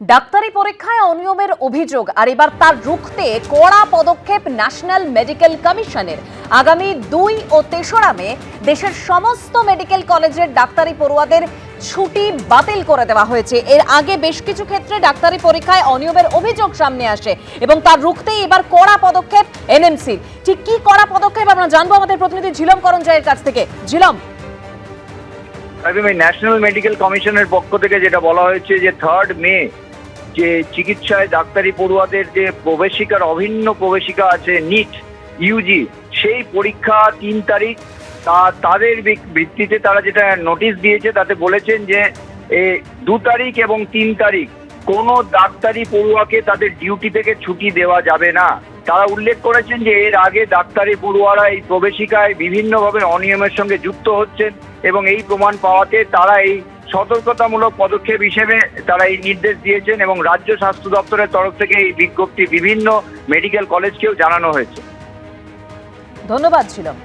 ডাক্তারি পরীক্ষায় অনিয়মের অভিযোগ আর এবার তার রুখতে কড়া পদক্ষেপ ন্যাশনাল মেডিকেল কমিশনের। আগামী 2 ও 3রা মে দেশের সমস্ত মেডিকেল কলেজের ডাক্তারি পড়ুয়াদের ছুটি বাতিল করে দেওয়া হয়েছে। এর আগে বেশ কিছু ক্ষেত্রে ডাক্তারি পরীক্ষায় অনিয়মের অভিযোগ সামনে আসে এবং তার রুখতেই এবার কড়া পদক্ষেপ এনএমসি। ঠিক কি কড়া পদক্ষেপ আমরা জানবো আমাদের প্রতিনিধি ঝিলম করঞ্জয়ের কাছ থেকে। ঝিলম, ন্যাশনাল মেডিকেল কমিশনের পক্ষ থেকে যেটা বলা হয়েছে যে 3 মে যে চিকিৎসায় ডাক্তারি পড়ুয়াদের যে প্রবেশিকার অভিন্ন প্রবেশিকা আছে নিট ইউজি, সেই পরীক্ষা 3 তারিখ তাদের ভিত্তিতে তারা যেটা নোটিশ দিয়েছে তাতে বলেছেন যে 2 তারিখ এবং 3 তারিখ কোনো ডাক্তারি পড়ুয়াকে তাদের ডিউটি থেকে ছুটি দেওয়া যাবে না। তারা উল্লেখ করেছেন যে এর আগে ডাক্তারি পড়ুয়ারা এই প্রবেশিকায় বিভিন্নভাবে অনিয়মের সঙ্গে যুক্ত হচ্ছেন এবং এই প্রমাণ পাওয়াতে তারা এই সতর্কতামূলক পদক্ষেপ হিসেবে তারা এই নির্দেশ দিয়েছেন এবং রাজ্য স্বাস্থ্য দপ্তরের তরফ থেকে এই বিজ্ঞপ্তি বিভিন্ন মেডিকেল কলেজকেও জানানো হয়েছে। ধন্যবাদ ঝিলম।